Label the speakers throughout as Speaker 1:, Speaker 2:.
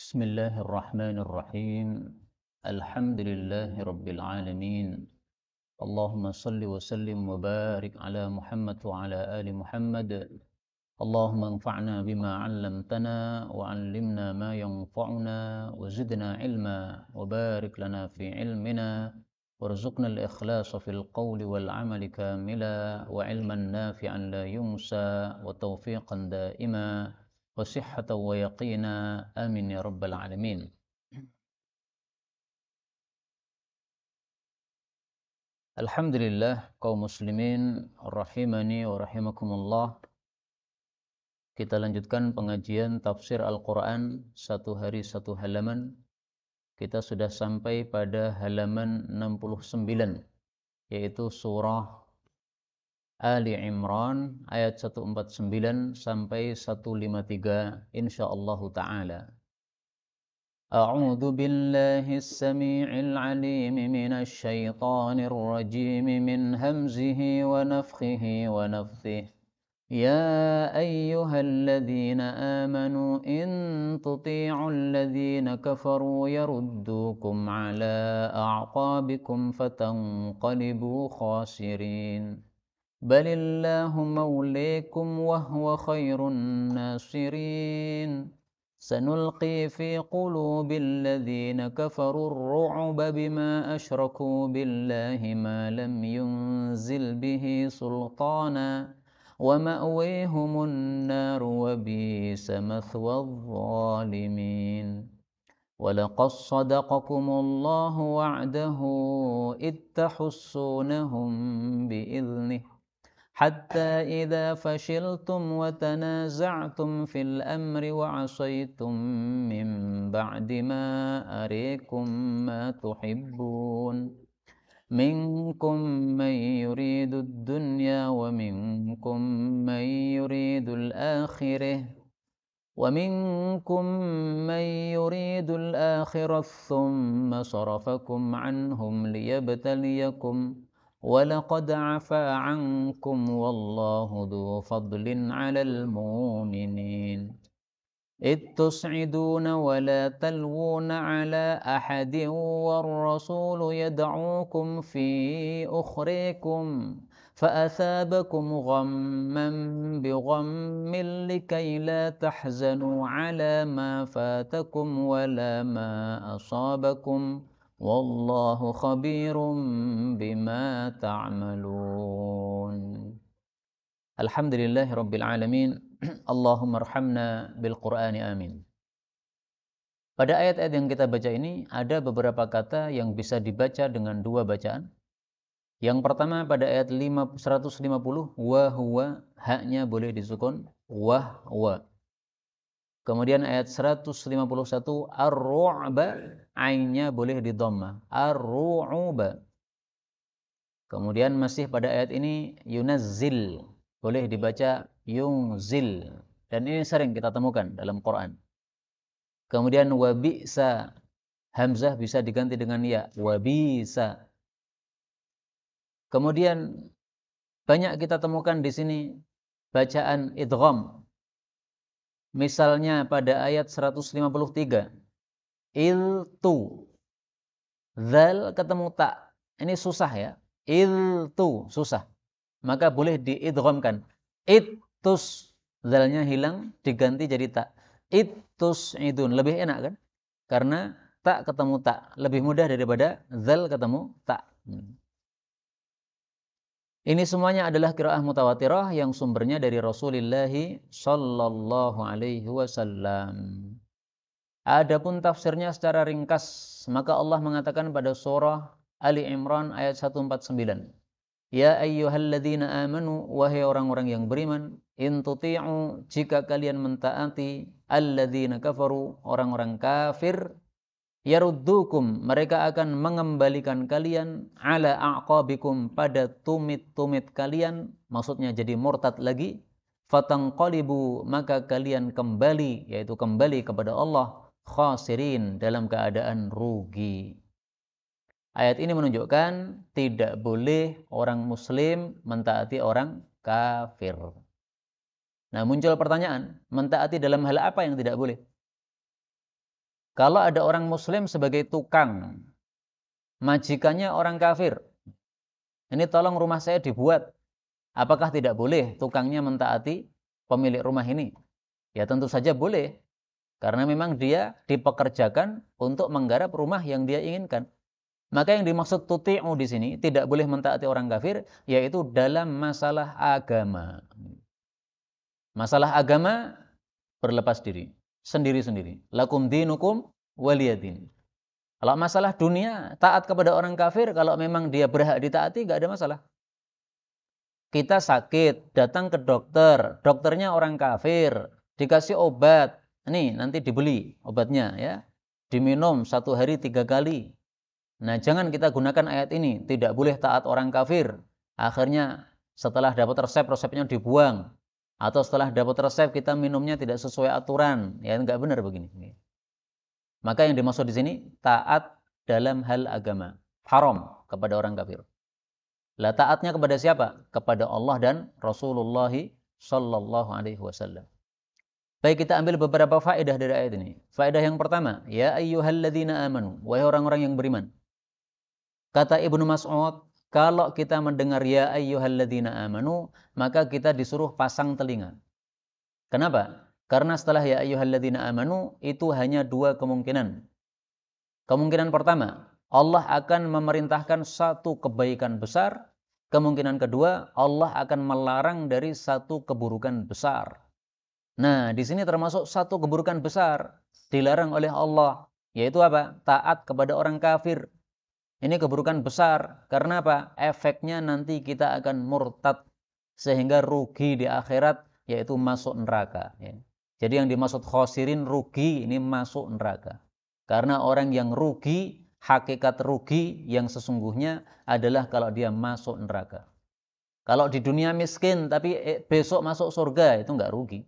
Speaker 1: بسم الله الرحمن الرحيم. الحمد لله رب العالمين. اللهم صل وسلم وبارك على محمد وعلى آل محمد. اللهم انفعنا بما علمتنا وعلمنا ما ينفعنا وزدنا علما وبارك لنا في علمنا وارزقنا الإخلاص في القول والعمل كاملا وعلما نافعا لا ينسى وتوفيقا دائما وصحة ويقينا آمين يا رب العالمين. Alhamdulillah kaum muslimin rahimani wa rahimakumullah. Kita lanjutkan pengajian tafsir Al-Quran satu hari satu halaman. Kita sudah sampai pada halaman 69, yaitu surah Ali Imran ayat 149 sampai 153 insyaallah ta'ala. أعوذ بالله السميع العليم من الشيطان الرجيم من همزه ونفخه ونفثه. يا أيها الذين آمنوا إن تطيعوا الذين كفروا يردوكم على أعقابكم فتنقلبوا خاسرين بل الله موليكم وهو خير الناصرين سنلقي في قلوب الذين كفروا الرعب بما أشركوا بالله ما لم ينزل به سلطانا ومأويهم النار وبئس مثوى الظالمين ولقد صدقكم الله وعده إذ تحسونهم بإذنه حتى إذا فشلتم وتنازعتم في الأمر وعصيتم من بعد ما أريكم ما تحبون منكم من يريد الدنيا ومنكم من يريد الآخرة ومنكم من يريد الآخرة ثم صرفكم عنهم ليبتليكم ولقد عفا عنكم والله ذو فضل على المؤمنين إذ تصعدون ولا تلوون على أحد والرسول يدعوكم في أخريكم فأثابكم غما بغم لكي لا تحزنوا على ما فاتكم ولا ما أصابكم والله خبير بما تعملون. Alhamdulillahi Rabbil Alamin. Allahumma arhamna bil Qur'ani amin. Pada ayat-ayat yang kita baca ini ada beberapa kata yang bisa dibaca dengan dua bacaan. Yang pertama pada ayat 150, wa huwa, haknya boleh disukun, wa huwa. Kemudian ayat 151, ar-ru'ba, ainnya boleh didhamma, ar-ru'ba. Kemudian masih pada ayat ini yunazzil, boleh dibaca yungzil, dan ini sering kita temukan dalam Quran. Kemudian wabi'sa, hamzah bisa diganti dengan ya, wabisa. Kemudian banyak kita temukan di sini bacaan idgham. Misalnya pada ayat 153, iltu, zal ketemu ta, ini susah ya, iltu susah, maka boleh diidghamkan. Ittus, zalnya hilang diganti jadi ta. Ittus idun, lebih enak kan? Karena ta ketemu ta, lebih mudah daripada zal ketemu ta. Ini semuanya adalah qiraah mutawatirah yang sumbernya dari Rasulullah sallallahu alaihi wasallam. Adapun tafsirnya secara ringkas, maka Allah mengatakan pada surah Ali Imran ayat 149. Ya ayyuhalladzina amanu, wahai orang-orang yang beriman, in tuti'u, jika kalian mentaati alladzina kafaru, orang-orang kafir, yaruddukum, mereka akan mengembalikan kalian ala a'qabikum, pada tumit-tumit kalian, maksudnya jadi murtad lagi, fatanqalibu, maka kalian kembali, yaitu kembali kepada Allah, khasirin, dalam keadaan rugi. Ayat ini menunjukkan tidak boleh orang muslim mentaati orang kafir. Nah, muncul pertanyaan, mentaati dalam hal apa yang tidak boleh? Kalau ada orang muslim sebagai tukang, majikannya orang kafir, ini tolong rumah saya dibuat. Apakah tidak boleh tukangnya mentaati pemilik rumah ini? Ya tentu saja boleh. Karena memang dia dipekerjakan untuk menggarap rumah yang dia inginkan. Maka yang dimaksud tuti'u di sini tidak boleh mentaati orang kafir, yaitu dalam masalah agama. Masalah agama berlepas diri, sendiri-sendiri. Lakum dinukum waliyadin. Kalau masalah dunia, taat kepada orang kafir, kalau memang dia berhak ditaati, nggak ada masalah. Kita sakit, datang ke dokter, dokternya orang kafir, dikasih obat, nih nanti dibeli obatnya ya, diminum 1 hari 3 kali. Nah jangan kita gunakan ayat ini, tidak boleh taat orang kafir. Akhirnya setelah dapat resep, resepnya dibuang. Atau setelah dapat resep kita minumnya tidak sesuai aturan, ya nggak benar begini. Maka yang dimaksud di sini taat dalam hal agama, haram kepada orang kafir. Lah taatnya kepada siapa? Kepada Allah dan Rasulullah sallallahu alaihi wasallam. Baik, kita ambil beberapa faedah dari ayat ini. Faedah yang pertama, ya ayyuhalladzina amanu, wahai orang-orang yang beriman. Kata Ibnu Mas'ud, kalau kita mendengar ya ayyuhalladzina amanu, maka kita disuruh pasang telinga. Kenapa? Karena setelah ya ayyuhalladzina amanu itu hanya 2 kemungkinan. Kemungkinan pertama, Allah akan memerintahkan satu kebaikan besar. Kemungkinan kedua, Allah akan melarang dari satu keburukan besar. Nah, di sini termasuk satu keburukan besar dilarang oleh Allah, yaitu apa? Taat kepada orang kafir. Ini keburukan besar. Karena apa? Efeknya nanti kita akan murtad sehingga rugi di akhirat, yaitu masuk neraka. Jadi yang dimaksud khosirin rugi, ini masuk neraka. Karena orang yang rugi, hakikat rugi yang sesungguhnya adalah kalau dia masuk neraka. Kalau di dunia miskin tapi besok masuk surga, itu enggak rugi.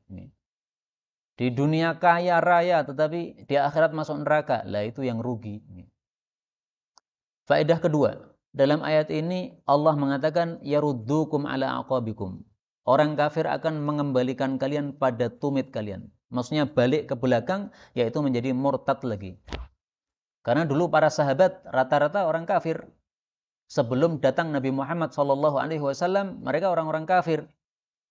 Speaker 1: Di dunia kaya raya tetapi di akhirat masuk neraka, lah itu yang rugi. Faedah kedua, dalam ayat ini Allah mengatakan yaruddukum ala aqabikum. Orang kafir akan mengembalikan kalian pada tumit kalian. Maksudnya balik ke belakang, yaitu menjadi murtad lagi. Karena dulu para sahabat rata-rata orang kafir. Sebelum datang Nabi Muhammad SAW, mereka orang-orang kafir.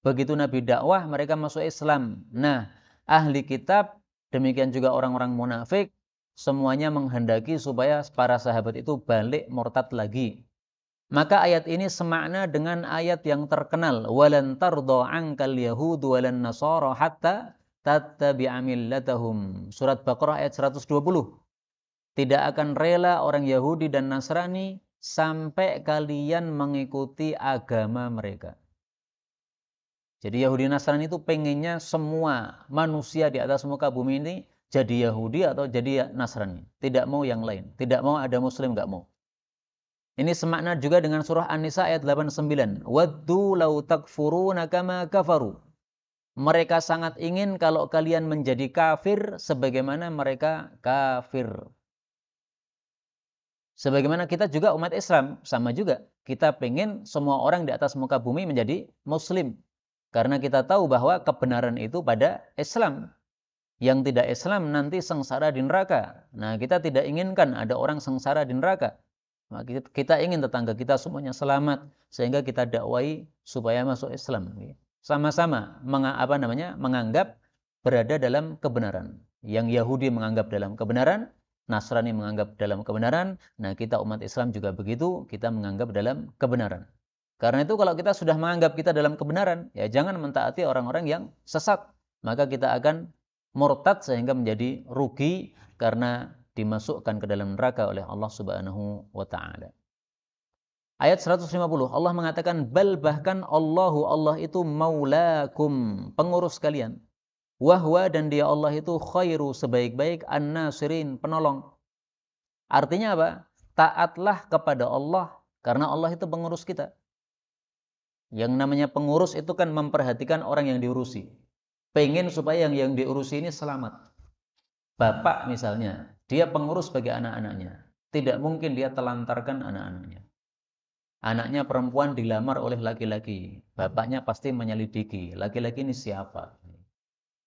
Speaker 1: Begitu Nabi dakwah, mereka masuk Islam. Nah, ahli kitab, demikian juga orang-orang munafik, semuanya menghendaki supaya para sahabat itu balik murtad lagi. Maka ayat ini semakna dengan ayat yang terkenal, walan tardha 'ankal yahudu walan nasara hatta tattabi'a millatahum. Surat Baqarah ayat 120. Tidak akan rela orang Yahudi dan Nasrani sampai kalian mengikuti agama mereka. Jadi Yahudi Nasrani itu pengennya semua manusia di atas muka bumi ini jadi Yahudi atau jadi Nasrani. Tidak mau yang lain. Tidak mau ada Muslim, nggak mau. Ini semakna juga dengan surah An-Nisa ayat 89. Waddu law takfuruna kama kafaru. Mereka sangat ingin kalau kalian menjadi kafir sebagaimana mereka kafir. Sebagaimana kita juga umat Islam, sama juga. Kita pengen semua orang di atas muka bumi menjadi Muslim. Karena kita tahu bahwa kebenaran itu pada Islam. Yang tidak Islam nanti sengsara di neraka. Nah, kita tidak inginkan ada orang sengsara di neraka. Kita ingin tetangga kita semuanya selamat, sehingga kita dakwai supaya masuk Islam. Sama-sama menganggap berada dalam kebenaran. Yang Yahudi menganggap dalam kebenaran, Nasrani menganggap dalam kebenaran. Nah, kita umat Islam juga begitu, kita menganggap dalam kebenaran. Karena itu kalau kita sudah menganggap kita dalam kebenaran, ya jangan mentaati orang-orang yang sesat. Maka kita akan murtad sehingga menjadi rugi karena dimasukkan ke dalam neraka oleh Allah Subhanahu wa taala. Ayat 150 Allah mengatakan bal bahkan Allah itu maulakum, pengurus kalian. Wahwa dan dia Allah itu khairu, sebaik-baik an-nasirin, penolong. Artinya apa? Taatlah kepada Allah karena Allah itu pengurus kita. Yang namanya pengurus itu kan memperhatikan orang yang diurusi. Pengen supaya yang diurusi ini selamat. Bapak misalnya, dia pengurus bagi anak-anaknya. Tidak mungkin dia telantarkan anak-anaknya. Anaknya perempuan dilamar oleh laki-laki. Bapaknya pasti menyelidiki. Laki-laki ini siapa?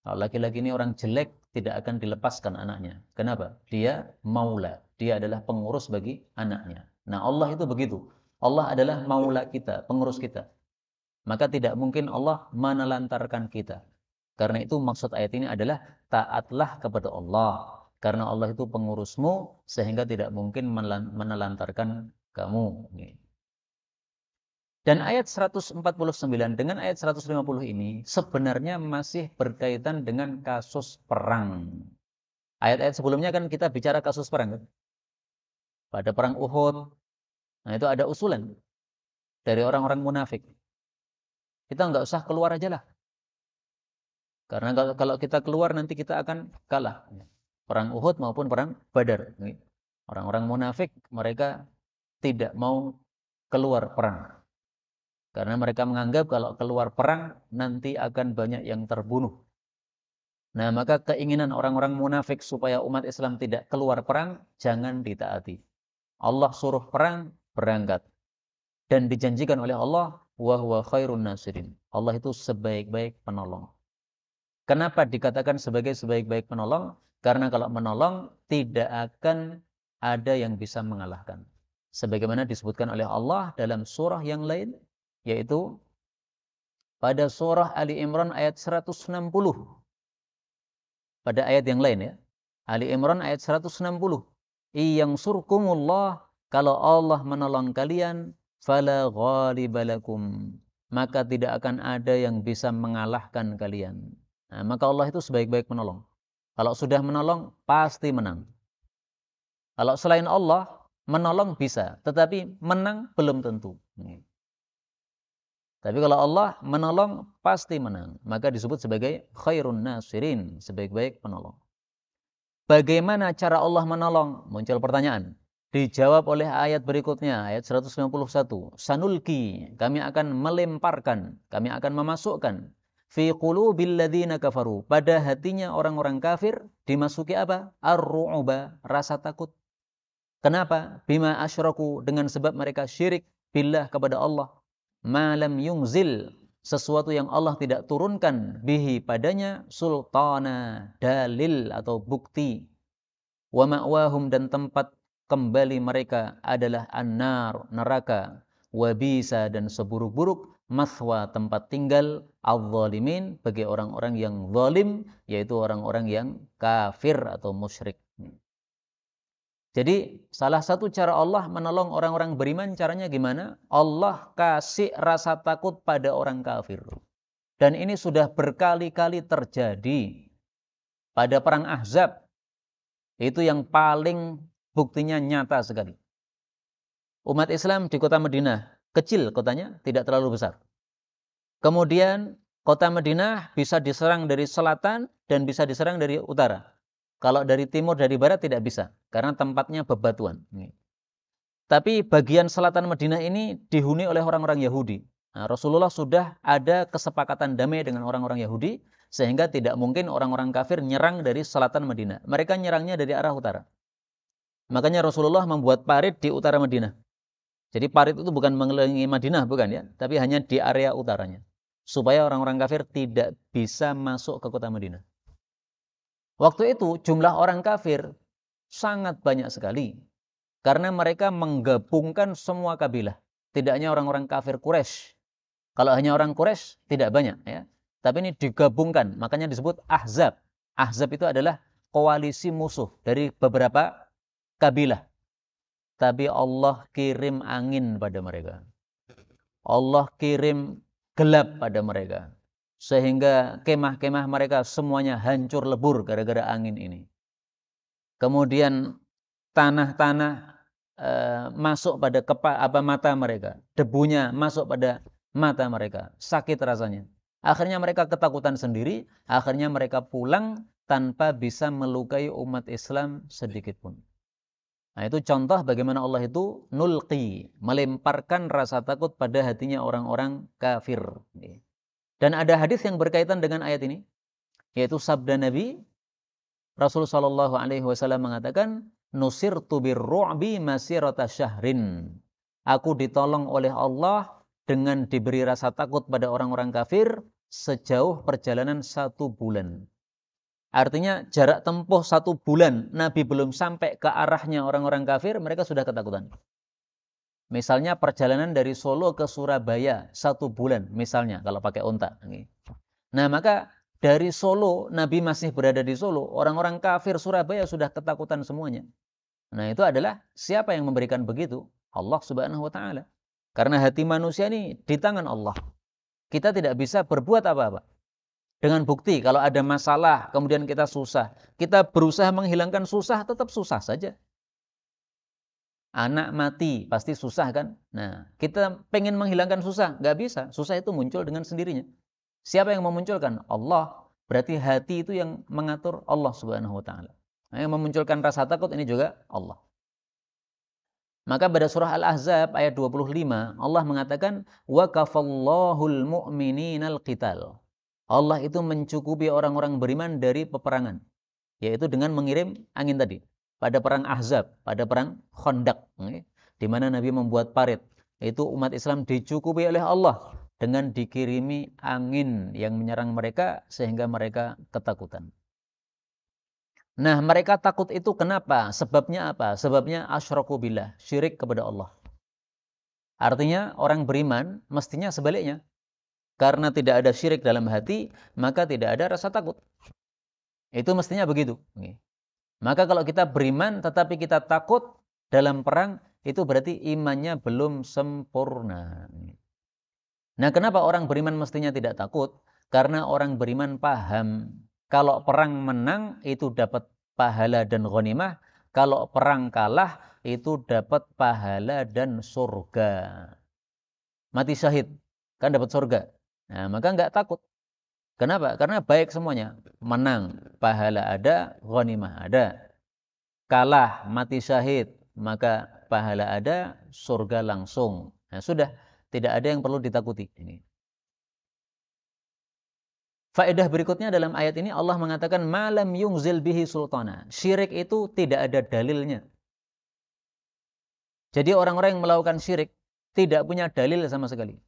Speaker 1: Kalau laki-laki ini orang jelek, tidak akan dilepaskan anaknya. Kenapa? Dia maula. Dia adalah pengurus bagi anaknya. Nah, Allah itu begitu. Allah adalah maula kita, pengurus kita. Maka tidak mungkin Allah menelantarkan kita. Karena itu maksud ayat ini adalah taatlah kepada Allah. Karena Allah itu pengurusmu, sehingga tidak mungkin menelantarkan kamu. Dan ayat 149 dengan ayat 150 ini sebenarnya masih berkaitan dengan kasus perang. Ayat-ayat sebelumnya kan kita bicara kasus perang, kan? Pada perang Uhud, nah itu ada usulan dari orang-orang munafik. Kita nggak usah keluar aja lah. Karena kalau kita keluar nanti kita akan kalah. Perang Uhud maupun perang Badar. Orang-orang munafik mereka tidak mau keluar perang. Karena mereka menganggap kalau keluar perang nanti akan banyak yang terbunuh. Nah, maka keinginan orang-orang munafik supaya umat Islam tidak keluar perang, jangan ditaati. Allah suruh perang, berangkat. Dan dijanjikan oleh Allah, wa huwa khairun nasirin. Allah itu sebaik-baik penolong. Kenapa dikatakan sebagai sebaik-baik penolong? Karena kalau menolong, tidak akan ada yang bisa mengalahkan. Sebagaimana disebutkan oleh Allah dalam surah yang lain, yaitu pada surah Ali Imran ayat 160. Pada ayat yang lain ya. Ali Imran ayat 160. Iyang surkumullah, kalau Allah menolong kalian, fala ghalibalakum, maka tidak akan ada yang bisa mengalahkan kalian. Nah, maka Allah itu sebaik-baik menolong. Kalau sudah menolong, pasti menang. Kalau selain Allah, menolong bisa, tetapi menang belum tentu. Tapi kalau Allah menolong, pasti menang. Maka disebut sebagai khairun nasirin, sebaik-baik penolong. Bagaimana cara Allah menolong? Muncul pertanyaan. Dijawab oleh ayat berikutnya, ayat 191. Sanulki, kami akan melemparkan, kami akan memasukkan fi qulubil ladzina kafaru, pada hatinya orang-orang kafir dimasuki apa? Ar-ru'ba, rasa takut. Kenapa? Bima asyraku, dengan sebab mereka syirik billah kepada Allah. Ma lam yunzil, sesuatu yang Allah tidak turunkan bihi padanya sultana, dalil atau bukti. Wa ma'wahum, dan tempat kembali mereka adalah an-nar, neraka. Wa bisa, dan seburuk-buruk mathwa, tempat tinggal al-zalimin, bagi orang-orang yang zalim, yaitu orang-orang yang kafir atau musyrik. Jadi salah satu cara Allah menolong orang-orang beriman, caranya gimana? Allah kasih rasa takut pada orang kafir. Dan ini sudah berkali-kali terjadi. Pada perang Ahzab, itu yang paling buktinya nyata sekali. Umat Islam di kota Madinah, kecil kotanya, tidak terlalu besar. Kemudian kota Madinah bisa diserang dari selatan dan bisa diserang dari utara. Kalau dari timur, dari barat tidak bisa, karena tempatnya bebatuan. Tapi bagian selatan Madinah ini dihuni oleh orang-orang Yahudi. Nah, Rasulullah sudah ada kesepakatan damai dengan orang-orang Yahudi, sehingga tidak mungkin orang-orang kafir nyerang dari selatan Madinah. Mereka nyerangnya dari arah utara. Makanya Rasulullah membuat parit di utara Madinah. Jadi parit itu bukan mengelilingi Madinah, bukan ya, tapi hanya di area utaranya. Supaya orang-orang kafir tidak bisa masuk ke kota Madinah. Waktu itu jumlah orang kafir sangat banyak sekali. Karena mereka menggabungkan semua kabilah. Tidak hanya orang-orang kafir Quraisy. Kalau hanya orang Quraisy tidak banyak ya. Tapi ini digabungkan, makanya disebut Ahzab. Ahzab itu adalah koalisi musuh dari beberapa kabilah. Tapi Allah kirim angin pada mereka. Allah kirim gelap pada mereka. Sehingga kemah-kemah mereka semuanya hancur lebur gara-gara angin ini. Kemudian tanah-tanah masuk pada mata mereka. Debunya masuk pada mata mereka. Sakit rasanya. Akhirnya mereka ketakutan sendiri. Akhirnya mereka pulang tanpa bisa melukai umat Islam sedikit pun. Nah, itu contoh bagaimana Allah itu nulqi, melemparkan rasa takut pada hatinya orang-orang kafir. Dan ada hadis yang berkaitan dengan ayat ini, yaitu sabda Nabi Rasulullah sallallahu alaihi wasallam mengatakan, "Nusirtu birru'bi masirata syahrin." Aku ditolong oleh Allah dengan diberi rasa takut pada orang-orang kafir sejauh perjalanan 1 bulan. Artinya jarak tempuh 1 bulan Nabi belum sampai ke arahnya orang-orang kafir, mereka sudah ketakutan. Misalnya perjalanan dari Solo ke Surabaya 1 bulan, misalnya kalau pakai unta. Nah maka dari Solo, Nabi masih berada di Solo, orang-orang kafir Surabaya sudah ketakutan semuanya. Nah itu adalah siapa yang memberikan begitu? Allah Subhanahu wa Ta'ala. Karena hati manusia ini di tangan Allah. Kita tidak bisa berbuat apa-apa. Dengan bukti kalau ada masalah, kemudian kita susah. Kita berusaha menghilangkan susah, tetap susah saja. Anak mati, pasti susah kan? Nah, kita pengen menghilangkan susah, nggak bisa. Susah itu muncul dengan sendirinya. Siapa yang memunculkan? Allah. Berarti hati itu yang mengatur Allah Subhanahu wa Ta'ala. Nah, yang memunculkan rasa takut ini juga Allah. Maka pada surah Al-Ahzab ayat 25 Allah mengatakan wa kafallahul mu'mininal qital. Allah itu mencukupi orang-orang beriman dari peperangan, yaitu dengan mengirim angin tadi. Pada perang Ahzab, pada perang Khandaq, di mana Nabi membuat parit, itu umat Islam dicukupi oleh Allah dengan dikirimi angin yang menyerang mereka sehingga mereka ketakutan. Nah, mereka takut itu kenapa? Sebabnya apa? Sebabnya asyraku billah, syirik kepada Allah. Artinya orang beriman mestinya sebaliknya. Karena tidak ada syirik dalam hati, maka tidak ada rasa takut. Itu mestinya begitu. Maka kalau kita beriman tetapi kita takut dalam perang, itu berarti imannya belum sempurna. Nah, kenapa orang beriman mestinya tidak takut? Karena orang beriman paham kalau perang menang itu dapat pahala dan ghanimah, kalau perang kalah itu dapat pahala dan surga. Mati syahid kan dapat surga. Nah, maka enggak takut. Kenapa? Karena baik semuanya. Menang, pahala ada, ghanimah ada. Kalah, mati syahid, maka pahala ada, surga langsung. Nah, sudah, tidak ada yang perlu ditakuti. Ini. Faedah berikutnya dalam ayat ini Allah mengatakan malam yungzil bihi sultana. Syirik itu tidak ada dalilnya. Jadi orang-orang yang melakukan syirik tidak punya dalil sama sekali.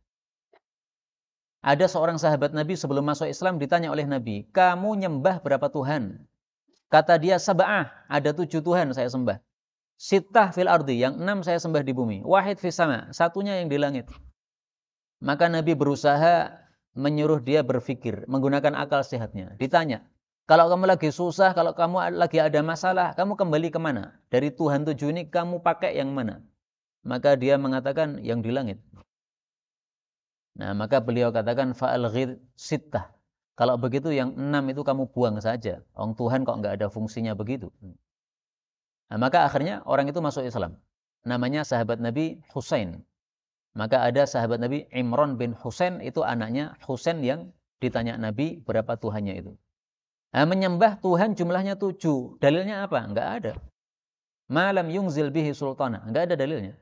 Speaker 1: Ada seorang sahabat Nabi sebelum masuk Islam ditanya oleh Nabi, kamu nyembah berapa Tuhan? Kata dia, sab'ah, ada 7 Tuhan saya sembah. Sittah fil ardi, yang 6 saya sembah di bumi. Wahid fis sama, satunya yang di langit. Maka Nabi berusaha menyuruh dia berpikir, menggunakan akal sehatnya. Ditanya, kalau kamu lagi susah, kalau kamu lagi ada masalah, kamu kembali kemana? Dari Tuhan 7 ini kamu pakai yang mana? Maka dia mengatakan yang di langit. Nah, maka beliau katakan fa'alghir sittah. Kalau begitu yang 6 itu kamu buang saja. Orang Tuhan kok enggak ada fungsinya begitu. Nah, maka akhirnya orang itu masuk Islam. Namanya sahabat Nabi Husain. Maka ada sahabat Nabi Imran bin Husain, itu anaknya Husain yang ditanya Nabi berapa Tuhannya itu. Nah, menyembah Tuhan jumlahnya 7. Dalilnya apa? Enggak ada. Malam yungzil bihi sultana. Enggak ada dalilnya.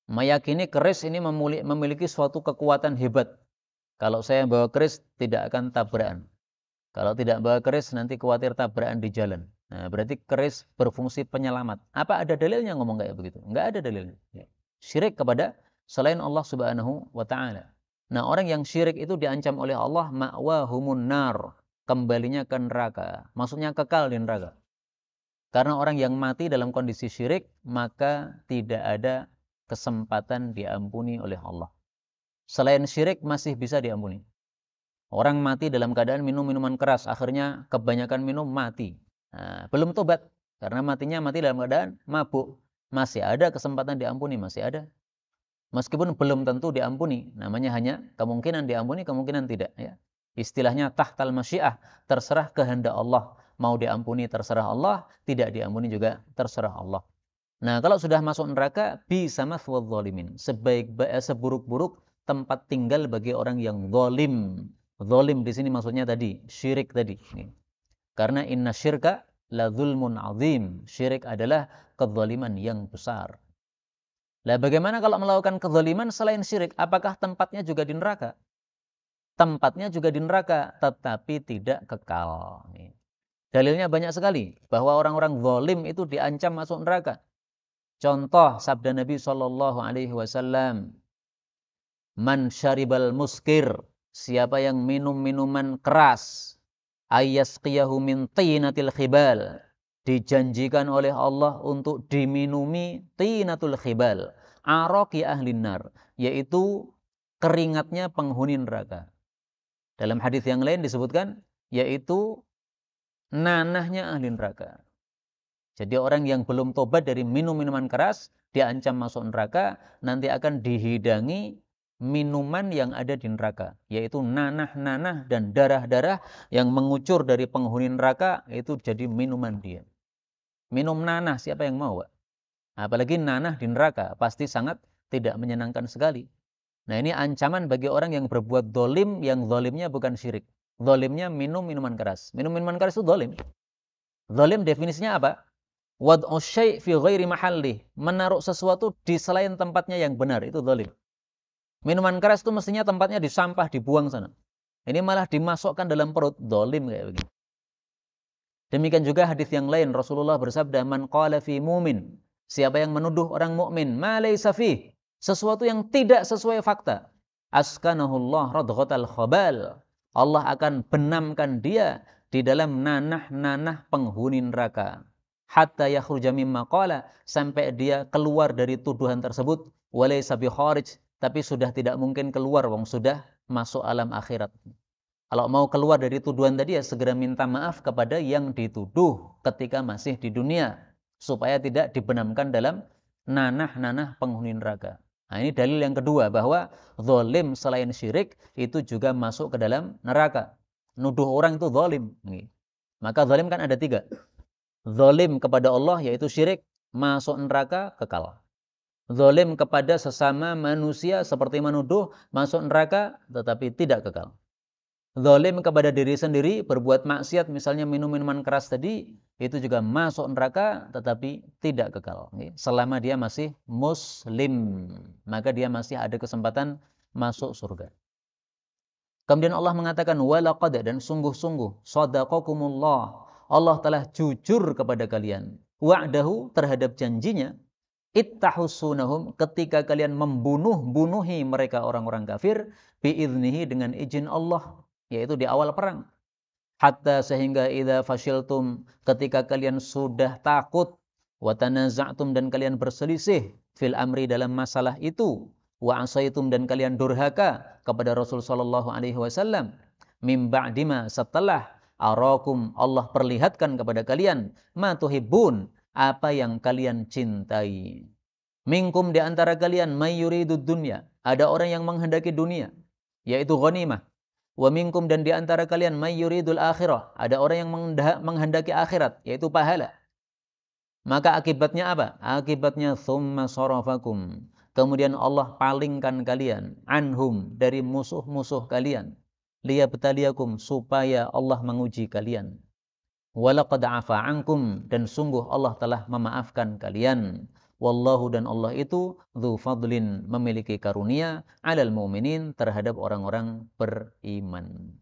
Speaker 1: Meyakini keris ini memiliki suatu kekuatan hebat. Kalau saya bawa keris tidak akan tabrakan. Kalau tidak bawa keris nanti khawatir tabrakan di jalan. Nah, berarti keris berfungsi penyelamat. Apa ada dalilnya ngomong kayak begitu? Enggak ada dalilnya. Syirik kepada selain Allah Subhanahu wa Ta'ala. Nah, orang yang syirik itu diancam oleh Allah ma'wahumun nar, kembalinya ke neraka. Maksudnya kekal di neraka. Karena orang yang mati dalam kondisi syirik, maka tidak ada kesempatan diampuni oleh Allah. Selain syirik masih bisa diampuni. Orang mati dalam keadaan minum minuman keras, akhirnya kebanyakan minum mati. Nah, belum tobat, karena matinya mati dalam keadaan mabuk. Masih ada kesempatan diampuni, masih ada. Meskipun belum tentu diampuni, namanya hanya kemungkinan diampuni, kemungkinan tidak. Ya. Istilahnya tahtal masyiah, terserah kehendak Allah. Mau diampuni terserah Allah, tidak diampuni juga terserah Allah. Nah, kalau sudah masuk neraka, bisa mathwal zalimin. Seburuk-buruk tempat tinggal bagi orang yang zalim. Zalim di sini maksudnya tadi, syirik tadi. Karena inna syirka la zulmun azim. Syirik adalah kezaliman yang besar. Lah bagaimana kalau melakukan kezaliman selain syirik? Apakah tempatnya juga di neraka? Tempatnya juga di neraka, tetapi tidak kekal. Dalilnya banyak sekali bahwa orang-orang zalim itu diancam masuk neraka. Contoh sabda Nabi SAW, man syaribal muskir, siapa yang minum minuman keras, ayasqiyahu min tinatil khibal, dijanjikan oleh Allah untuk diminumi tinatul khibal, araqi ahlin nar, yaitu keringatnya penghuni neraka. Dalam hadis yang lain disebutkan yaitu nanahnya ahli neraka. Jadi orang yang belum tobat dari minum minuman keras, diancam masuk neraka, nanti akan dihidangi minuman yang ada di neraka, yaitu nanah-nanah dan darah-darah yang mengucur dari penghuni neraka, itu jadi minuman dia. Minum nanah, siapa yang mau, Pak? Apalagi nanah di neraka, pasti sangat tidak menyenangkan sekali. Nah, ini ancaman bagi orang yang berbuat dolim, yang dolimnya bukan syirik. Dolimnya minum minuman keras. Minum minuman keras itu dolim. Dolim definisinya apa? Wad'u syai' fi ghairi mahallih, menaruh sesuatu di selain tempatnya yang benar, itu zalim. Minuman keras itu mestinya tempatnya di sampah, dibuang sana. Ini malah dimasukkan dalam perut, zalim kayak begini. Demikian juga hadis yang lain, Rasulullah bersabda, man qala fi mumin, siapa yang menuduh orang mukmin ma laysa fi, sesuatu yang tidak sesuai fakta, askanahullah radghatal khabal, Allah akan benamkan dia di dalam nanah-nanah penghuni neraka. Hatta yakhruja mimma qala, sampai dia keluar dari tuduhan tersebut, walaysa bi kharij, tapi sudah tidak mungkin keluar, wong sudah masuk alam akhirat. Kalau mau keluar dari tuduhan tadi ya segera minta maaf kepada yang dituduh ketika masih di dunia, supaya tidak dibenamkan dalam nanah-nanah penghuni neraka. Nah, ini dalil yang kedua bahwa zalim selain syirik itu juga masuk ke dalam neraka. Nuduh orang itu zalim. Maka zalim kan ada 3. Zalim kepada Allah yaitu syirik, masuk neraka, kekal. Zalim kepada sesama manusia seperti menuduh, masuk neraka tetapi tidak kekal. Zalim kepada diri sendiri, berbuat maksiat misalnya minum minuman keras tadi, itu juga masuk neraka tetapi tidak kekal. Selama dia masih muslim, maka dia masih ada kesempatan masuk surga. Kemudian Allah mengatakan walaqad, dan sungguh-sungguh shadaqakumullah, Allah telah jujur kepada kalian, wa'dahu, terhadap janjinya, ittahussunahum, ketika kalian membunuhi mereka orang-orang kafir, biiznihi, dengan izin Allah, yaitu di awal perang. Hatta, sehingga idza fashiltum, ketika kalian sudah takut, wa tanaza'tum, dan kalian berselisih, fil amri, dalam masalah itu, wa asaitum, dan kalian durhaka kepada Rasul sallallahu alaihi wasallam, mim ba'dima, setelah arakum, Allah perlihatkan kepada kalian, ma tuhibbun, apa yang kalian cintai. Minkum, di antara kalian, may yuridud dunya, ada orang yang menghendaki dunia, yaitu ghanimah. Wa minkum, dan di antara kalian, may yuridul akhirah, ada orang yang menghendaki akhirat, yaitu pahala. Maka akibatnya apa? Akibatnya thumma sarafakum, kemudian Allah palingkan kalian, anhum, dari musuh-musuh kalian, liyabtaliyakum, supaya Allah menguji kalian. Walaqad afa ankum, dan sungguh Allah telah memaafkan kalian. Wallahu, dan Allah itu dzu fadlin, memiliki karunia, alal mu'minin, terhadap orang-orang beriman.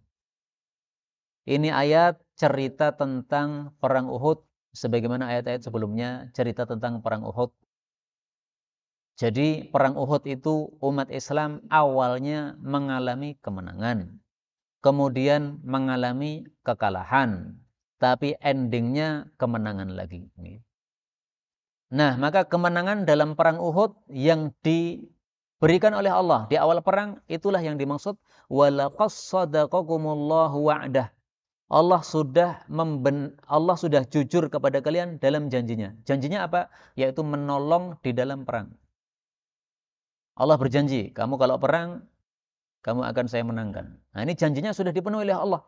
Speaker 1: Ini ayat cerita tentang perang Uhud, sebagaimana ayat-ayat sebelumnya cerita tentang perang Uhud. Jadi perang Uhud itu umat Islam awalnya mengalami kemenangan, kemudian mengalami kekalahan, tapi endingnya kemenangan lagi. Nah, maka kemenangan dalam perang Uhud yang diberikan oleh Allah di awal perang, itulah yang dimaksud walaqad shadaqakumullahu wa'dah. Allah sudah jujur kepada kalian dalam janjinya. Janjinya apa? Yaitu menolong di dalam perang. Allah berjanji, kamu kalau perang, kamu akan saya menangkan. Nah, ini janjinya sudah dipenuhi oleh Allah.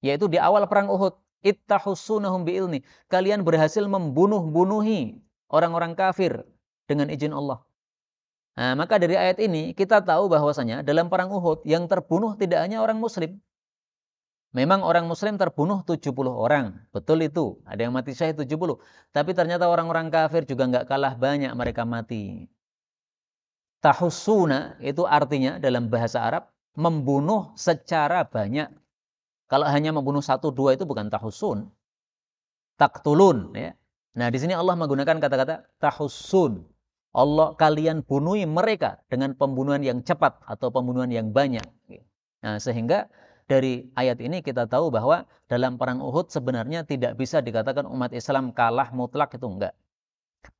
Speaker 1: Yaitu di awal perang Uhud, ittahussunahum bi'ilni, kalian berhasil membunuhi orang-orang kafir dengan izin Allah. Nah, maka dari ayat ini kita tahu bahwasanya dalam perang Uhud yang terbunuh tidak hanya orang muslim. Memang orang muslim terbunuh 70 orang. Betul itu, ada yang mati syahid 70. Tapi ternyata orang-orang kafir juga enggak kalah banyak mereka mati. Tahussuna itu artinya dalam bahasa Arab membunuh secara banyak. Kalau hanya membunuh 1-2 itu bukan tahussun. Taktulun, ya. Nah, di sini Allah menggunakan kata-kata tahussun. Allah, kalian bunuhi mereka dengan pembunuhan yang cepat atau pembunuhan yang banyak. Nah, sehingga dari ayat ini kita tahu bahwa dalam perang Uhud sebenarnya tidak bisa dikatakan umat Islam kalah mutlak, itu enggak.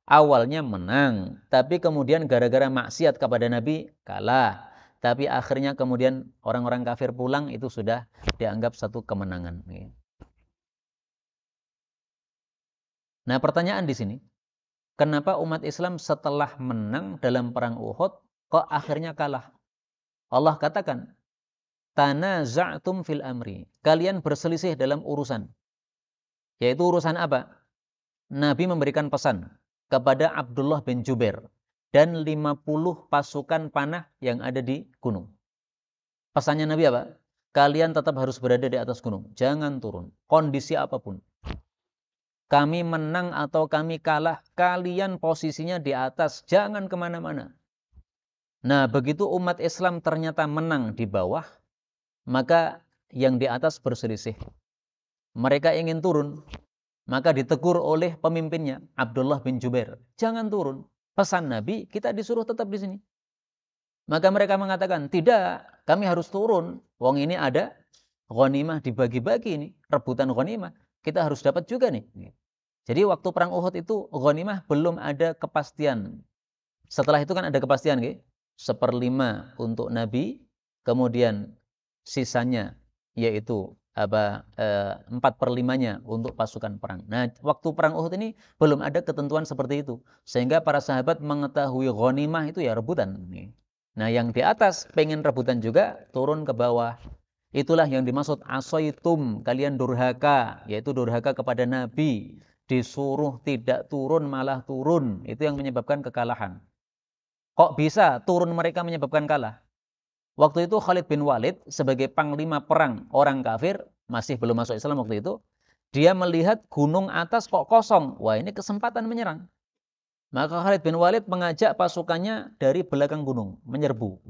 Speaker 1: Awalnya menang, tapi kemudian gara-gara maksiat kepada Nabi kalah. Tapi akhirnya kemudian orang-orang kafir pulang, itu sudah dianggap satu kemenangan. Nah, pertanyaan di sini, kenapa umat Islam setelah menang dalam perang Uhud kok akhirnya kalah? Allah katakan, tanaza'tum fil amri. Kalian berselisih dalam urusan. Yaitu urusan apa? Nabi memberikan pesan kepada Abdullah bin Jubair dan 50 pasukan panah yang ada di gunung. Pesannya Nabi apa? Kalian tetap harus berada di atas gunung. Jangan turun. Kondisi apapun. Kami menang atau kami kalah, kalian posisinya di atas. Jangan kemana-mana. Nah, begitu umat Islam ternyata menang di bawah, maka yang di atas berselisih. Mereka ingin turun, maka ditegur oleh pemimpinnya, Abdullah bin Jubair. Jangan turun. Pesan Nabi, kita disuruh tetap di sini. Maka mereka mengatakan, tidak, kami harus turun. Wong ini ada ghanimah dibagi-bagi ini, rebutan ghanimah. Kita harus dapat juga nih. Jadi waktu perang Uhud itu ghanimah belum ada kepastian. Setelah itu kan ada kepastian, 1/5 untuk Nabi, kemudian sisanya yaitu 4/5-nya untuk pasukan perang. Nah, waktu perang Uhud ini belum ada ketentuan seperti itu, sehingga para sahabat mengetahui ghanimah itu ya rebutan. Nah, yang di atas pengen rebutan juga turun ke bawah. Itulah yang dimaksud asaitum, kalian durhaka, yaitu durhaka kepada Nabi. Disuruh tidak turun malah turun, itu yang menyebabkan kekalahan. Kok bisa turun mereka menyebabkan kalah? Waktu itu Khalid bin Walid sebagai panglima perang orang kafir, masih belum masuk Islam waktu itu, dia melihat gunung atas kok kosong. Wah, ini kesempatan menyerang. Maka Khalid bin Walid mengajak pasukannya dari belakang gunung, menyerbu.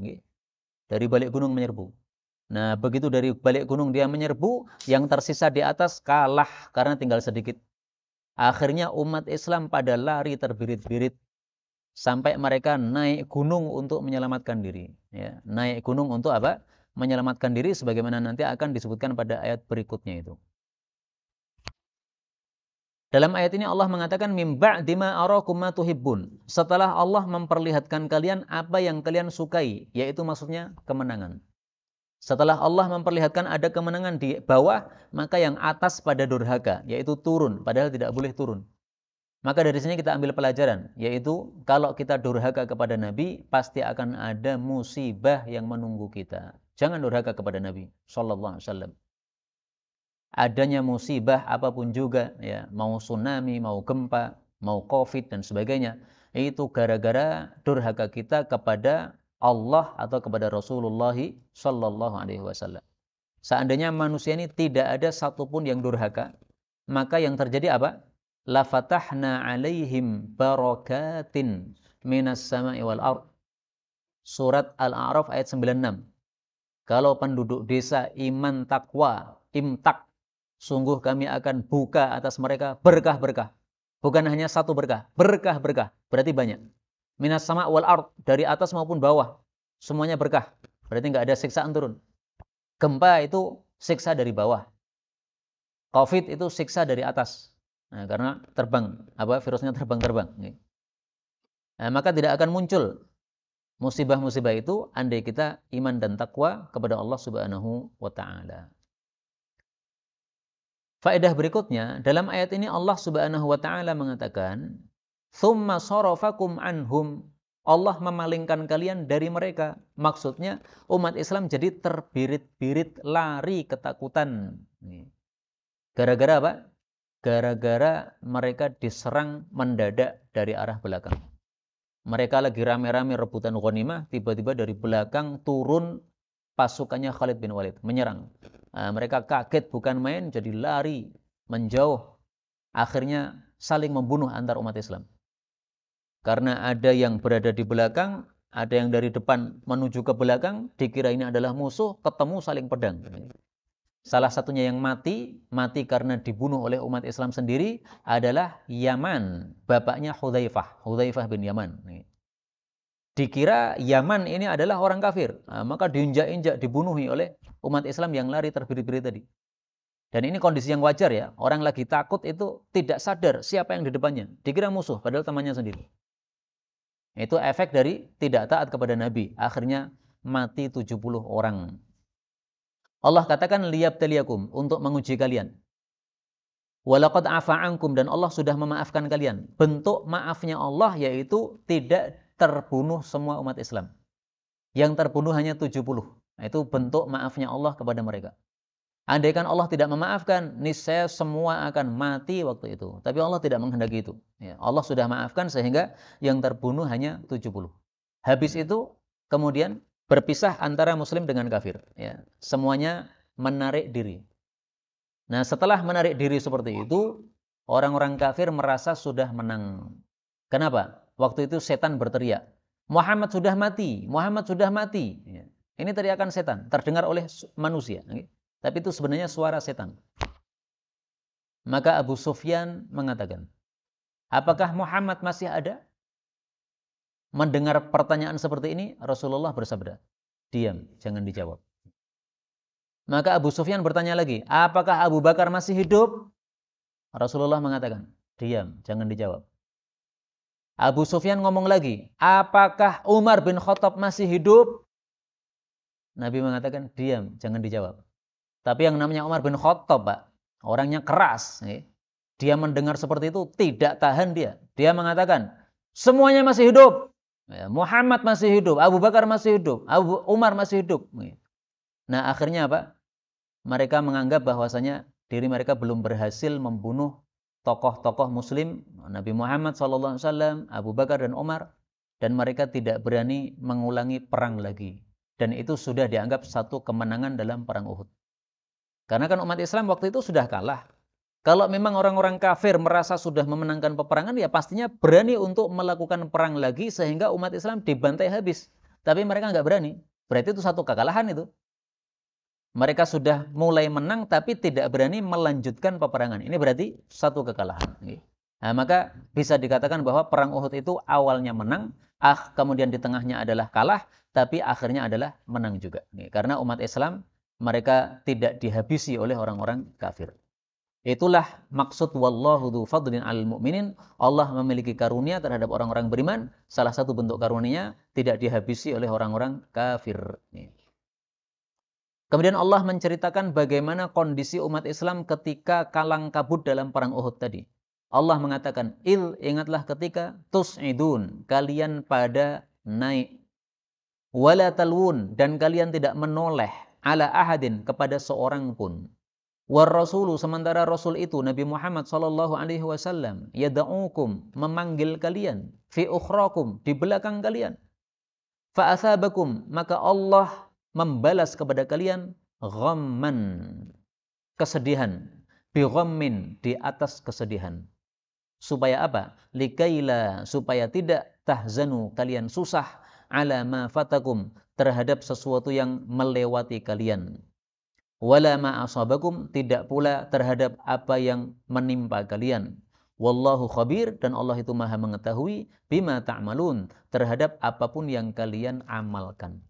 Speaker 1: Dari balik gunung menyerbu. Nah, begitu dari balik gunung dia menyerbu, yang tersisa di atas kalah karena tinggal sedikit. Akhirnya umat Islam pada lari terbirit-birit sampai mereka naik gunung untuk menyelamatkan diri. Ya, naik gunung untuk apa? Menyelamatkan diri, sebagaimana nanti akan disebutkan pada ayat berikutnya itu. Dalam ayat ini Allah mengatakan mim ba'di ma arakum ma tuhibbun. Setelah Allah memperlihatkan kalian apa yang kalian sukai, yaitu maksudnya kemenangan. Setelah Allah memperlihatkan ada kemenangan di bawah, maka yang atas pada durhaka, yaitu turun, padahal tidak boleh turun. Maka dari sini kita ambil pelajaran, yaitu kalau kita durhaka kepada Nabi, pasti akan ada musibah yang menunggu kita. Jangan durhaka kepada Nabi sallallahu alaihi wasallam. Adanya musibah apapun juga, ya, mau tsunami, mau gempa, mau Covid dan sebagainya, itu gara-gara durhaka kita kepada Allah atau kepada Rasulullah sallallahu alaihi wasallam. Seandainya manusia ini tidak ada satupun yang durhaka, maka yang terjadi apa? La fatahna alaihim barakatin minas sama'i wal ard. Surat Al-A'raf ayat 96. Kalau penduduk desa iman takwa, imtak, sungguh kami akan buka atas mereka berkah-berkah. Bukan hanya satu berkah, berkah-berkah. Berarti banyak. Minas sama' wal ard, dari atas maupun bawah. Semuanya berkah. Berarti nggak ada siksaan turun. Gempa itu siksa dari bawah. Covid itu siksa dari atas. Nah, karena terbang, virusnya terbang-terbang. Nah, maka tidak akan muncul musibah-musibah itu andai kita iman dan takwa kepada Allah Subhanahu wa taala. Faedah berikutnya, dalam ayat ini Allah Subhanahu wa taala mengatakan, "Tsumma sharafakum anhum." Allah memalingkan kalian dari mereka. Maksudnya umat Islam jadi terbirit-birit, lari ketakutan. Gara-gara apa? Gara-gara mereka diserang mendadak dari arah belakang. Mereka lagi rame-rame rebutan ghanimah, tiba-tiba dari belakang turun pasukannya Khalid bin Walid, menyerang. Nah, mereka kaget bukan main, jadi lari, menjauh. Akhirnya saling membunuh antar umat Islam. Karena ada yang berada di belakang, ada yang dari depan menuju ke belakang, dikira ini adalah musuh, ketemu saling pedang. Salah satunya yang mati karena dibunuh oleh umat Islam sendiri adalah Yaman, bapaknya Hudzaifah bin Yaman. Dikira Yaman ini adalah orang kafir, maka diinjak-injak, dibunuhi oleh umat Islam yang lari terbirit-birit tadi. Dan ini kondisi yang wajar ya. Orang lagi takut itu tidak sadar siapa yang di depannya. Dikira musuh, padahal temannya sendiri. Itu efek dari tidak taat kepada Nabi. Akhirnya mati 70 orang. Allah katakan liyabtaliyakum, untuk menguji kalian. Walaqad afa'ankum, dan Allah sudah memaafkan kalian. Bentuk maafnya Allah yaitu tidak terbunuh semua umat Islam. Yang terbunuh hanya 70. Itu bentuk maafnya Allah kepada mereka. Andaikan Allah tidak memaafkan, niscaya semua akan mati waktu itu. Tapi Allah tidak menghendaki itu. Ya, Allah sudah maafkan sehingga yang terbunuh hanya 70. Habis itu kemudian berpisah antara muslim dengan kafir. Ya, semuanya menarik diri. Nah, setelah menarik diri seperti itu, orang-orang kafir merasa sudah menang. Kenapa? Waktu itu setan berteriak, Muhammad sudah mati, Muhammad sudah mati. Ya. Ini teriakan setan, terdengar oleh manusia. Tapi itu sebenarnya suara setan. Maka Abu Sufyan mengatakan, apakah Muhammad masih ada? Mendengar pertanyaan seperti ini, Rasulullah bersabda, diam, jangan dijawab. Maka Abu Sufyan bertanya lagi, apakah Abu Bakar masih hidup? Rasulullah mengatakan, diam, jangan dijawab. Abu Sufyan ngomong lagi, apakah Umar bin Khattab masih hidup? Nabi mengatakan, diam, jangan dijawab. Tapi yang namanya Umar bin Khattab, Pak, orangnya keras. Dia mendengar seperti itu, tidak tahan dia. Dia mengatakan, semuanya masih hidup. Muhammad masih hidup, Abu Bakar masih hidup, Umar masih hidup. Nah, akhirnya apa? Mereka menganggap bahwasanya diri mereka belum berhasil membunuh tokoh-tokoh muslim, Nabi Muhammad SAW, Abu Bakar dan Umar. Dan mereka tidak berani mengulangi perang lagi. Dan itu sudah dianggap satu kemenangan dalam perang Uhud. Karena kan umat Islam waktu itu sudah kalah. Kalau memang orang-orang kafir merasa sudah memenangkan peperangan, ya pastinya berani untuk melakukan perang lagi sehingga umat Islam dibantai habis. Tapi mereka nggak berani. Berarti itu satu kekalahan itu. Mereka sudah mulai menang tapi tidak berani melanjutkan peperangan. Ini berarti satu kekalahan. Nah, maka bisa dikatakan bahwa perang Uhud itu awalnya menang, kemudian di tengahnya adalah kalah, tapi akhirnya adalah menang juga. Karena umat Islam mereka tidak dihabisi oleh orang-orang kafir. Itulah maksud wallahu dzu fadlin 'alal mu'minin. Allah memiliki karunia terhadap orang-orang beriman. Salah satu bentuk karunia tidak dihabisi oleh orang-orang kafir. Kemudian Allah menceritakan bagaimana kondisi umat Islam ketika kalang kabut dalam perang Uhud tadi. Allah mengatakan, ingatlah ketika tus'idun, kalian pada naik, wala talwun, dan kalian tidak menoleh ala ahadin, kepada seorang pun. War rasulu, sementara Rasul itu Nabi Muhammad sallallahu alaihi wasallam yad'ukum, memanggil kalian, fi ukhrakum, di belakang kalian. Fa asabakum, maka Allah membalas kepada kalian ghamman, kesedihan, bi ghammin, di atas kesedihan. Supaya apa? Likaila, supaya tidak tahzanu, kalian susah, ala ma fatakum, terhadap sesuatu yang melewati kalian. Wala ma asabakum, tidak pula terhadap apa yang menimpa kalian. Wallahu khabir, dan Allah itu maha mengetahui, bima ta'malun, terhadap apapun yang kalian amalkan.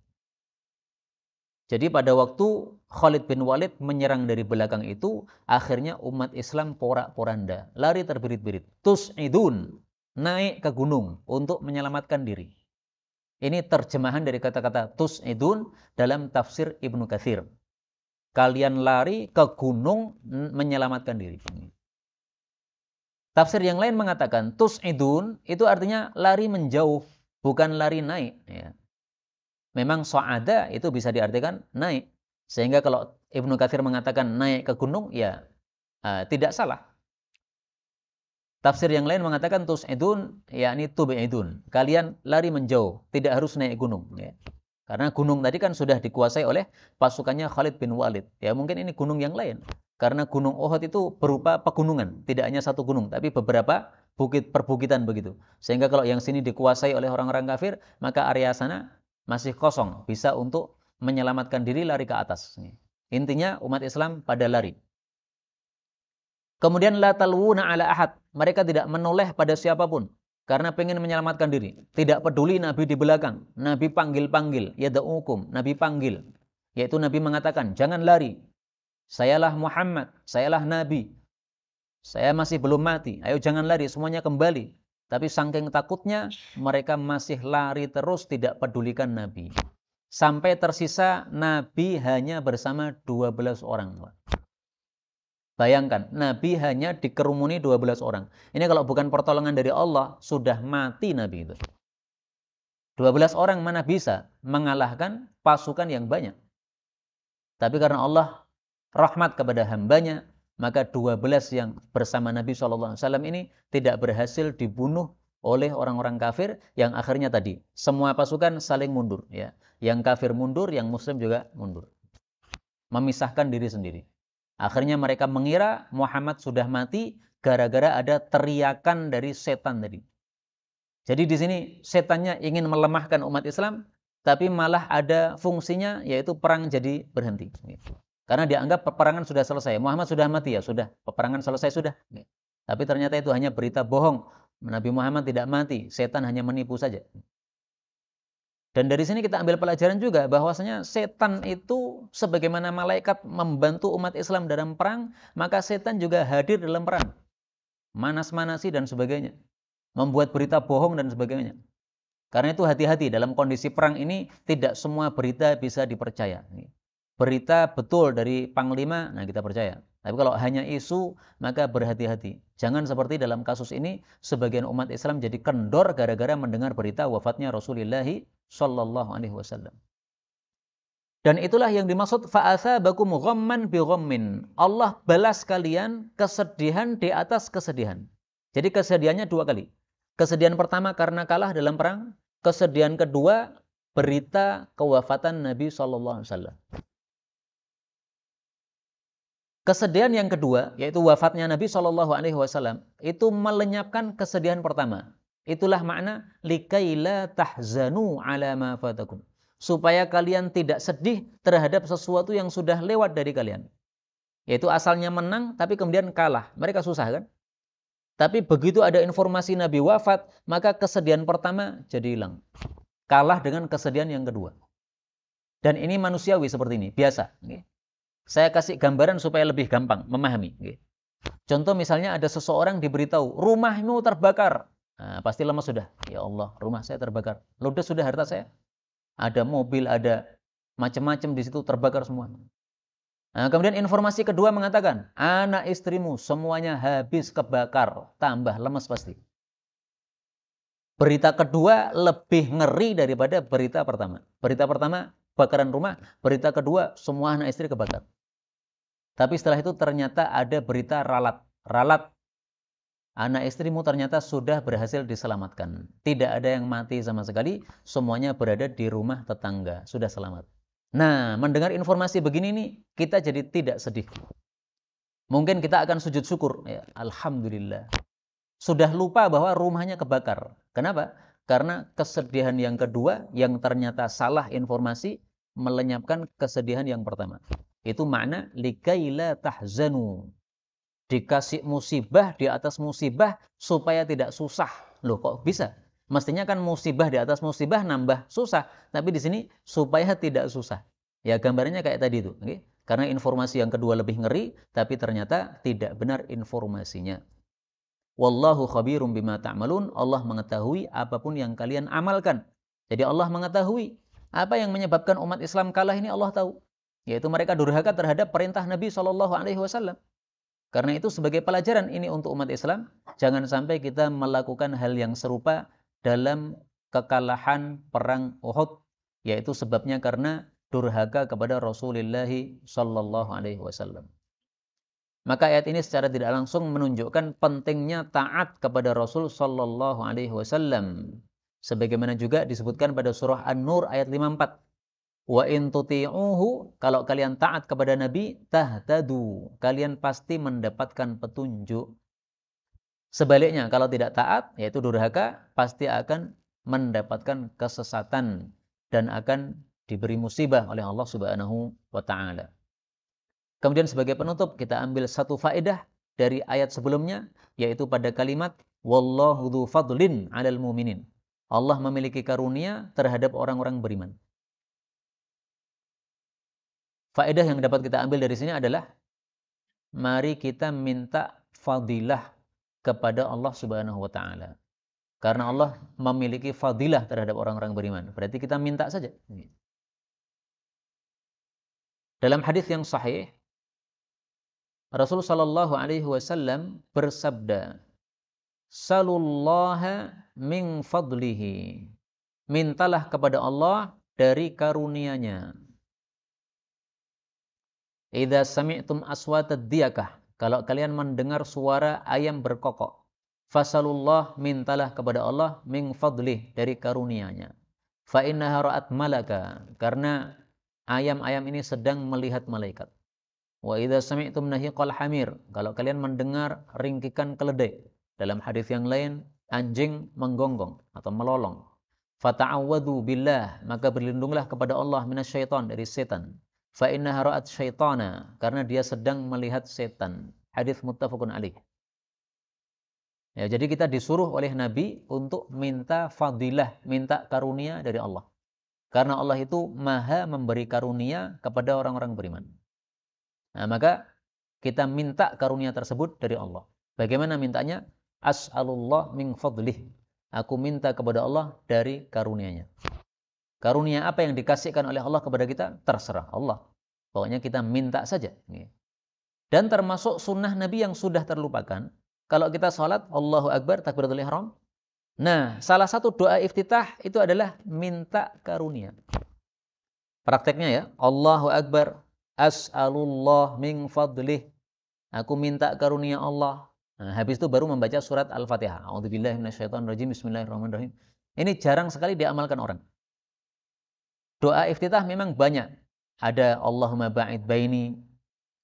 Speaker 1: Jadi pada waktu Khalid bin Walid menyerang dari belakang itu, akhirnya umat Islam porak-poranda, lari terbirit-birit. Tus'idun, naik ke gunung untuk menyelamatkan diri. Ini terjemahan dari kata-kata tus'idun dalam tafsir Ibnu Katsir. Kalian lari ke gunung menyelamatkan diri. Tafsir yang lain mengatakan tus'idun itu artinya lari menjauh, bukan lari naik. Ya. Memang so'ada itu bisa diartikan naik. Sehingga kalau Ibnu Katsir mengatakan naik ke gunung, ya tidak salah. Tafsir yang lain mengatakan tus'idun, yakni tub'idun. Kalian lari menjauh, tidak harus naik gunung. Ya. Karena gunung tadi kan sudah dikuasai oleh pasukannya Khalid bin Walid. Ya mungkin ini gunung yang lain. Karena gunung Uhud itu berupa pegunungan. Tidak hanya satu gunung, tapi beberapa bukit perbukitan begitu. Sehingga kalau yang sini dikuasai oleh orang-orang kafir, maka area sana masih kosong. Bisa untuk menyelamatkan diri, lari ke atas. Intinya umat Islam pada lari. Kemudian la talwuna ala ahad. Mereka tidak menoleh pada siapapun. Karena pengen menyelamatkan diri. Tidak peduli Nabi di belakang. Nabi panggil-panggil. Yada'ukum. Nabi panggil. Yaitu Nabi mengatakan, jangan lari. Sayalah Muhammad, sayalah Nabi. Saya masih belum mati. Ayo jangan lari, semuanya kembali. Tapi saking takutnya, mereka masih lari terus tidak pedulikan Nabi. Sampai tersisa Nabi hanya bersama 12 orang. Bayangkan, Nabi hanya dikerumuni 12 orang. Ini kalau bukan pertolongan dari Allah, sudah mati Nabi itu. 12 orang mana bisa mengalahkan pasukan yang banyak. Tapi karena Allah rahmat kepada hambanya, maka 12 yang bersama Nabi SAW ini tidak berhasil dibunuh oleh orang-orang kafir yang akhirnya tadi semua pasukan saling mundur, ya. Yang kafir mundur, yang muslim juga mundur. Memisahkan diri sendiri. Akhirnya mereka mengira Muhammad sudah mati gara-gara ada teriakan dari setan tadi. Jadi di sini setannya ingin melemahkan umat Islam, tapi malah ada fungsinya yaitu perang jadi berhenti. Karena dianggap peperangan sudah selesai. Muhammad sudah mati, ya sudah, peperangan selesai sudah. Tapi ternyata itu hanya berita bohong. Nabi Muhammad tidak mati, setan hanya menipu saja. Dan dari sini kita ambil pelajaran juga bahwasanya setan itu sebagaimana malaikat membantu umat Islam dalam perang, maka setan juga hadir dalam perang. Manas-manasi dan sebagainya. Membuat berita bohong dan sebagainya. Karena itu hati-hati dalam kondisi perang ini tidak semua berita bisa dipercaya. Berita betul dari panglima, nah kita percaya. Tapi kalau hanya isu, maka berhati-hati. Jangan seperti dalam kasus ini, sebagian umat Islam jadi kendor gara-gara mendengar berita wafatnya Rasulullah Shallallahu Alaihi Wasallam. Dan itulah yang dimaksud fa'atsabakum ghamman bi ghammin. Allah balas kalian kesedihan di atas kesedihan. Jadi kesedihannya dua kali. Kesedihan pertama karena kalah dalam perang. Kesedihan kedua berita kewafatan Nabi Shallallahu Alaihi Wasallam. Kesedihan yang kedua, yaitu wafatnya Nabi Shallallahu Alaihi Wasallam, itu melenyapkan kesedihan pertama. Itulah makna likaila tahzanu ala ma fatakum. Supaya kalian tidak sedih terhadap sesuatu yang sudah lewat dari kalian. Yaitu asalnya menang, tapi kemudian kalah. Mereka susah kan? Tapi begitu ada informasi Nabi wafat, maka kesedihan pertama jadi hilang. Kalah dengan kesedihan yang kedua. Dan ini manusiawi seperti ini, biasa. Saya kasih gambaran supaya lebih gampang memahami. Contoh misalnya ada seseorang diberitahu, rumahmu terbakar. Nah, pasti lemas sudah. Ya Allah, rumah saya terbakar. Ludes sudah harta saya. Ada mobil, ada macam-macam di situ terbakar semua. Nah, kemudian informasi kedua mengatakan, anak istrimu semuanya habis kebakar. Tambah lemas pasti. Berita kedua lebih ngeri daripada berita pertama. Berita pertama, bakaran rumah. Berita kedua, semua anak istri kebakar. Tapi setelah itu ternyata ada berita ralat. Ralat, anak istrimu ternyata sudah berhasil diselamatkan. Tidak ada yang mati sama sekali, semuanya berada di rumah tetangga. Sudah selamat. Nah, mendengar informasi begini nih, kita jadi tidak sedih. Mungkin kita akan sujud syukur. Ya, alhamdulillah. Sudah lupa bahwa rumahnya kebakar. Kenapa? Karena kesedihan yang kedua, yang ternyata salah informasi, melenyapkan kesedihan yang pertama. Itu makna likaila tahzanu. Dikasih musibah di atas musibah supaya tidak susah. Loh kok bisa? Mestinya kan musibah di atas musibah nambah susah. Tapi di sini supaya tidak susah. Ya gambarnya kayak tadi itu. Okay? Karena informasi yang kedua lebih ngeri, tapi ternyata tidak benar informasinya. Wallahu khabirum bima ta'malun. Allah mengetahui apapun yang kalian amalkan. Jadi Allah mengetahui apa yang menyebabkan umat Islam kalah ini Allah tahu. Yaitu mereka durhaka terhadap perintah Nabi SAW. Karena itu sebagai pelajaran ini untuk umat Islam, jangan sampai kita melakukan hal yang serupa dalam kekalahan perang Uhud, yaitu sebabnya karena durhaka kepada Rasulullah SAW. Maka ayat ini secara tidak langsung menunjukkan pentingnya taat kepada Rasul SAW. Sebagaimana juga disebutkan pada surah An-Nur ayat 54. Wa in tuti'uhu, kalau kalian taat kepada Nabi, tahtadu, kalian pasti mendapatkan petunjuk. Sebaliknya, kalau tidak taat, yaitu durhaka, pasti akan mendapatkan kesesatan dan akan diberi musibah oleh Allah Subhanahu wa taala. Kemudian sebagai penutup, kita ambil satu faedah dari ayat sebelumnya, yaitu pada kalimat wallahu dzu fadlin 'alal mu'minin. Allah memiliki karunia terhadap orang-orang beriman. Faedah yang dapat kita ambil dari sini adalah mari kita minta fadilah kepada Allah Subhanahu wa taala. Karena Allah memiliki fadilah terhadap orang-orang beriman. Berarti kita minta saja. Dalam hadis yang sahih, Rasul sallallahu alaihi wasallam bersabda, "Salullaha min fadlihi." Mintalah kepada Allah dari karunia-Nya. Idza sami'tum aswatad diyakah, kalau kalian mendengar suara ayam berkokok, fasalullah, mintalah kepada Allah min fadlih, dari karunia-Nya. Fa innaha ra'at malaka, karena ayam-ayam ini sedang melihat malaikat. Wa idza sami'tum nahiqal hamir, kalau kalian mendengar ringkikan keledai. Dalam hadis yang lain, anjing menggonggong atau melolong. Fata'awwadhu billah, maka berlindunglah kepada Allah minasyaitan, dari setan. Fa innaha ra'at syaitana, karena dia sedang melihat setan. Hadis muttafaqun alaih. Ya, jadi kita disuruh oleh Nabi untuk minta fadilah, minta karunia dari Allah. Karena Allah itu maha memberi karunia kepada orang-orang beriman. Nah, maka kita minta karunia tersebut dari Allah. Bagaimana mintanya? As'alullah min fadlih. Aku minta kepada Allah dari karunia-Nya. Karunia apa yang dikasihkan oleh Allah kepada kita? Terserah Allah. Pokoknya kita minta saja. Dan termasuk sunnah Nabi yang sudah terlupakan. Kalau kita sholat, Allahu Akbar, takbiratul ihram. Nah, salah satu doa iftitah itu adalah minta karunia. Prakteknya ya, Allahu Akbar, as'alullah min fadlih. Aku minta karunia Allah. Nah, habis itu baru membaca surat Al-Fatihah. A'udzubillahi minasyaitonirrajim. Bismillahirrahmanirrahim. Ini jarang sekali diamalkan orang. Doa iftitah memang banyak. Ada Allahumma ba'id baini,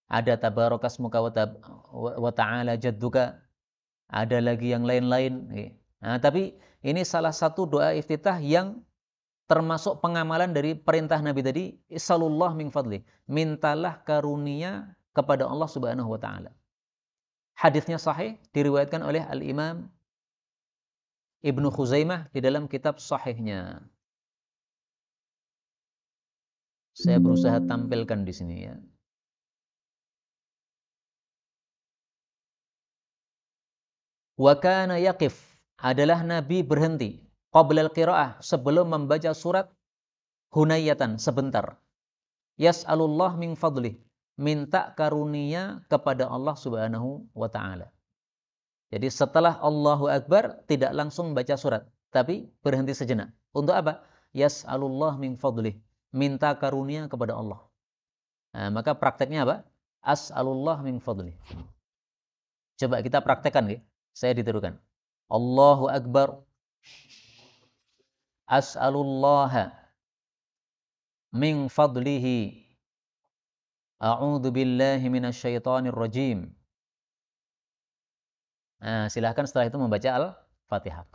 Speaker 1: ada tabarakasmuka wa ta'ala jadduka, ada lagi yang lain-lain. Nah, tapi ini salah satu doa iftitah yang termasuk pengamalan dari perintah Nabi tadi, Isalullah min fadli. Mintalah karunia kepada Allah Subhanahu wa taala. Hadisnya sahih, diriwayatkan oleh Al-Imam Ibnu Khuzaimah di dalam kitab sahihnya. Saya berusaha tampilkan di sini ya. Wa kana yaqif, adalah Nabi berhenti qabla al-qiraah, sebelum membaca surat hunayatan, sebentar. Yas'alullah min fadlih, minta karunia kepada Allah Subhanahu wa taala. Jadi setelah Allahu Akbar tidak langsung baca surat, tapi berhenti sejenak. Untuk apa? Yas'alullah min fadlih, minta karunia kepada Allah. Nah, maka prakteknya apa? As'alullah min fadlih. Coba kita praktekkan ya. Saya ditirukan. Allahu Akbar. As'alullah min fadlihi. A'udzu billahi minasyaitonir rajim. Nah, silahkan setelah itu membaca Al-Fatihah.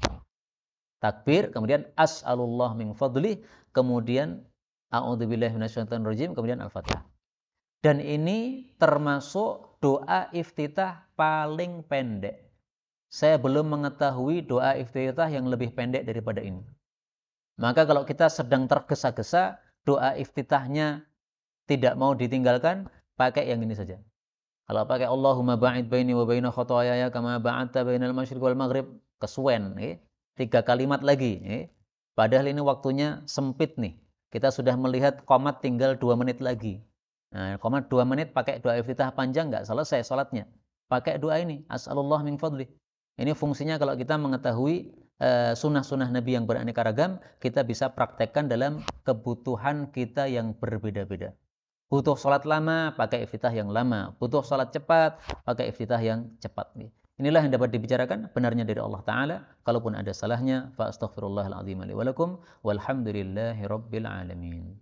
Speaker 1: Takbir, kemudian as'alullah min fadlih, kemudian a'udzu billahi minasyaitonir rajim, kemudian Al-Fatihah. Dan ini termasuk doa iftitah paling pendek. Saya belum mengetahui doa iftitah yang lebih pendek daripada ini. Maka kalau kita sedang tergesa-gesa, doa iftitahnya tidak mau ditinggalkan, pakai yang ini saja. Kalau pakai Allahumma ba'id baini wa baina khotoyaya kama ba'adta bainal masyriq wal maghrib, kesuwen. 3 kalimat lagi. Padahal ini waktunya sempit nih. Kita sudah melihat qomat tinggal 2 menit lagi. Nah, qomat 2 menit pakai doa iftitah panjang, nggak selesai sholatnya. Pakai doa ini, as'alullah min fadli. Ini fungsinya kalau kita mengetahui sunnah-sunnah Nabi yang beraneka ragam, kita bisa praktekkan dalam kebutuhan kita yang berbeda-beda. Butuh sholat lama, pakai iftitah yang lama. Butuh sholat cepat, pakai iftitah yang cepat. Inilah yang dapat dibicarakan, benarnya dari Allah Ta'ala. Kalaupun ada salahnya, fa astaghfirullahal azim li wa lakum, walhamdulillahi rabbil alamin.